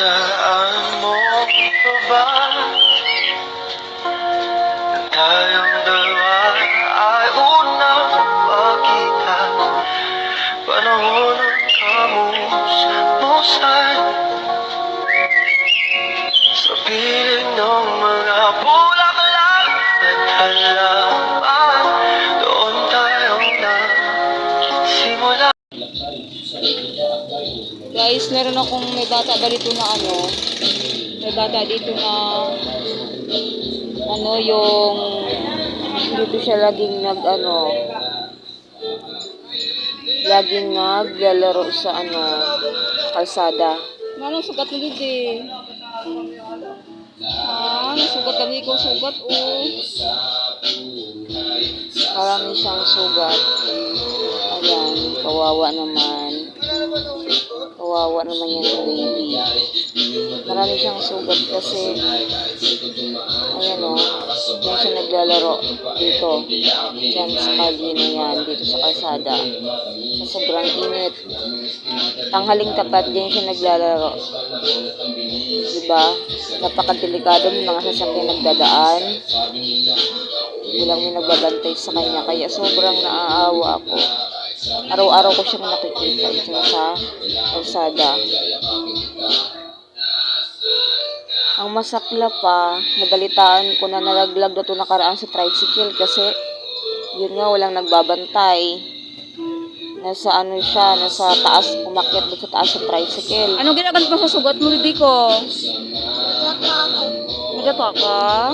Tandaan mo pa ba na tayong dalawa ay unang magkita? Panahon ng kamusmusan sa piling ng mga bulaklak at halaman. Doon tayo nagsimula. Guys, meron akong may bata dito na may bata dito na yung dito siya laging laging naglalaro sa kalsada. Anong sugat mo dito eh? Sugat kami ikaw sugat Marami siyang sugat. Ayan, kawawa naman. Kawawa naman yan yung baby. Marami siyang sugat kasi ayan doon siya naglalaro dito. Diyan sa kalye na yan, dito sa kalsada. Sa sobrang init. Tanghaling tapat diyan siya naglalaro. Diba? Napakadelikado ng mga sasakyan nagdadaan. Walang may nagbabantay sa kanya. Kaya sobrang naaawa ako. Araw-araw ko siyang nakikita dyan sa kalsada. Ang masakla pa, nabalitaan ko na nalaglag na ito nakaraan sa tricycle kasi yun nga, walang nagbabantay. Nasa nasa taas, umakyat doon sa taas sa tricycle. Anong ginagamit mo sa sugat mo, Diko? Nagata ka?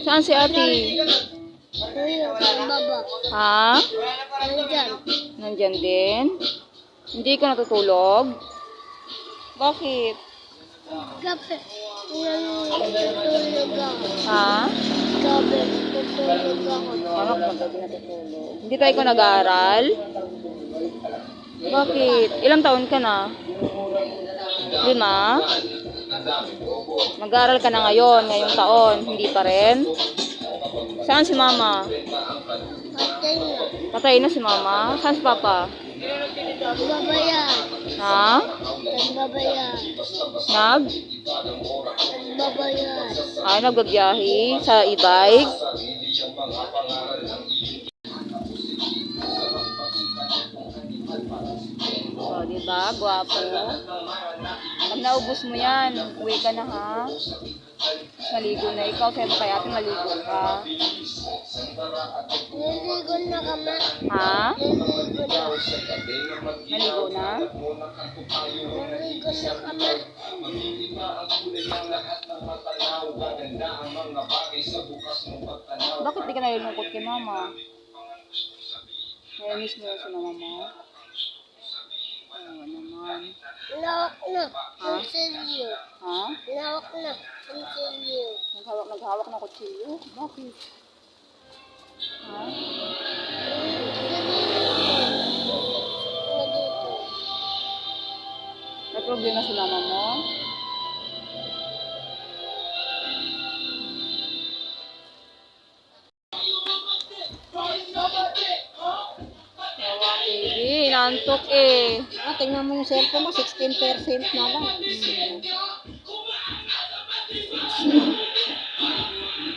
Saan si ate? Ha? Nandyan din? Hindi ka natutulog? Bakit? Gabi, natutulog ako. Ha? Gabi, natutulog ako. Parang magabi natutulog. Hindi tayo ko nag-aaral? Bakit? Ilang taon ka na? 5? Mag-aaral ka na ngayong taon. Hindi pa rin? Saan si mama? Patay na. Patay na si mama? Saan si papa? Nagbabayad. Ha? Nagbabayad. Nagbabayad. Ay, nagbabiyahe sa e-bike? O, diba? Gwapo. Pag naubos mo yan, uwi ka na ha? Maligo na ikaw. Kaya kaya atin maligo ka. Naligo na kami. Ha? Naligo na. Maligo na? Naligo na kami. Bakit di ka nalulungkot kay mama? Nainis mo sa mama mo? Oo naman. Lawak na. Ha? Ang silyo. Ha? Lawak na. Ang silyo. Naghawak ng kutsilyo? Bakit? Ha? May problema sa mama mo? Baby, inaantok eh. Tingnan mo yung cellphone mo, 16% na lang.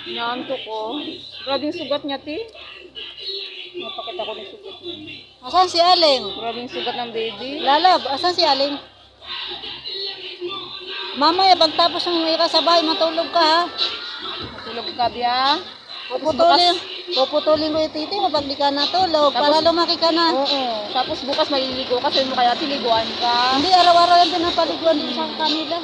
Inaantok ko. Grabe yung sugat niya, ti. Napakita ko ng sugat niya. Asan si Aling? Grabe yung sugat ng baby. Lalab, asan si Aling? Mamaya, pagtapos ng ika sa bahay, matulog ka ha. Matulog ka, Bia. Puputulin ko yung titi mo pag di ka natulog, para lumaki ka na. Oo. Tapos bukas maliligo ka, sabi mo kaya tiliguan ka. Hindi, araw-araw yan pinapaliguan din sa kanila.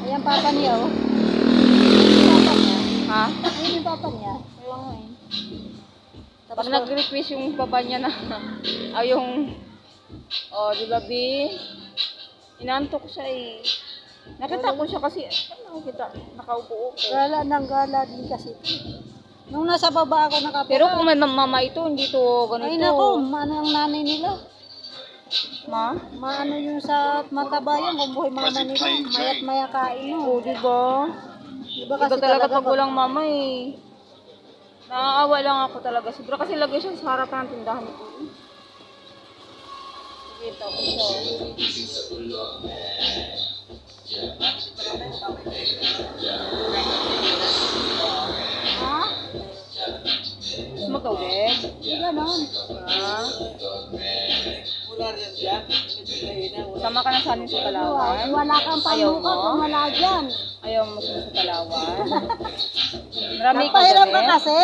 Ayan papa niya, oh. Ayan papa niya. Ha? Ayan yung papa niya. Ewan ko eh. Tapos Pag nag-request yung papa niya na, di ba, Bi? Inantok siya eh. Nakita ko siya kasi, nakaupo-upo. gala ng gala din kasi. Nung nasa baba ako nakapira. Pero kung may mama ito, hindi to ganito. Ay nako, maano ang nanay nila. Ma? Maano yung sa mataba yan, kung buhay mama nila. Mayat maya kain no. Oo, diba? Diba Iba talaga pag walang mama eh. Naaawa lang ako talaga. Sobra kasi lagay siya sa harapan ng tindahan nito. Sige, tapos siya. Ha? Gusto mo tubig? Hindi ganon. Ha? Sama ka na sa amin sa Palawan? Wala kang Ayaw pamuka mo? kung wala dyan. Ayaw mo sa Palawan? Marami kang Napahirap ka damit? kasi.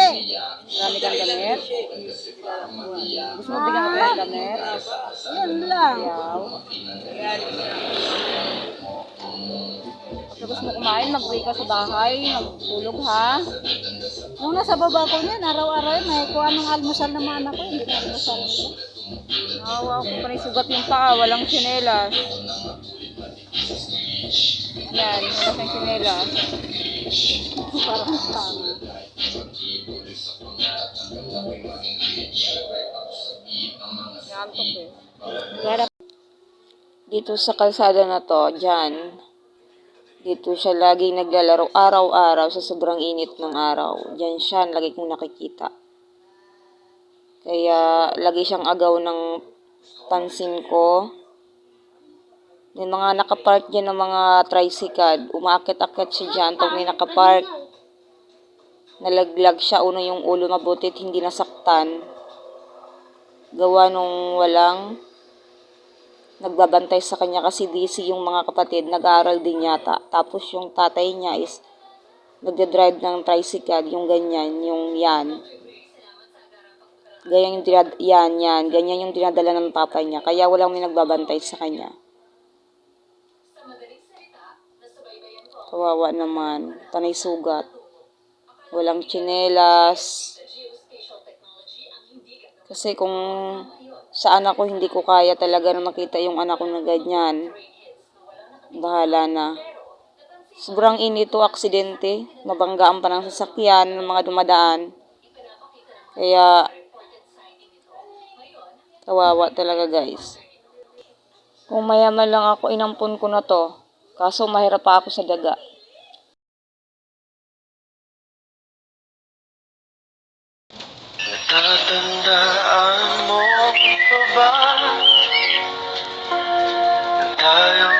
Marami kang damit? Gusto mo bigyan ko ng damit? Yun lang. Ayaw. Tapos mo kumain, mag-uwi ka sa bahay, magtulog ha? Nung nasa baba ko niyan, araw-araw may kuha ng almusal ng mga anak ko. Hindi na almusal nila. Nawa ko pa rin sugat yung paa, walang tsinelas. Yan, wala siyang tsinelas. Parang tama. Naantok eh. Dito sa kalsada na to, dyan, dito siya lagi naglalaro araw-araw sa sobrang init ng araw. Diyan siya, lagi kong nakikita. Kaya, lagi siyang agaw ng pansin ko. May mga nakapark dyan ng mga tricycle. Umaakit-akit siya dyan. Pag may nakapark, nalaglag siya. Uno yung ulo, mabutit, hindi nasaktan. Gawa nung walang nagbabantay sa kanya kasi busy yung mga kapatid, nag-aaral din yata. Tapos yung tatay niya is nagde-drive ng tricycle, yung ganyan, yung yan. Ganyan yung yan. Ganyan yung dinadala ng papa niya. Kaya walang may nagbabantay sa kanya. Kawawa naman. Tanay sugat. Walang tsinelas. Kasi kung sa anak ko, hindi ko kaya talaga na makita yung anak ko na ganyan. Bahala na. Sobrang init to, aksidente. Mabanggaan pa ng sasakyan ng mga dumadaan. Kaya, kawawa talaga guys. Kung mayaman lang ako, inampun ko na to. Kaso mahirap pa ako sa daga. Natatandaan mo pa ba na tayo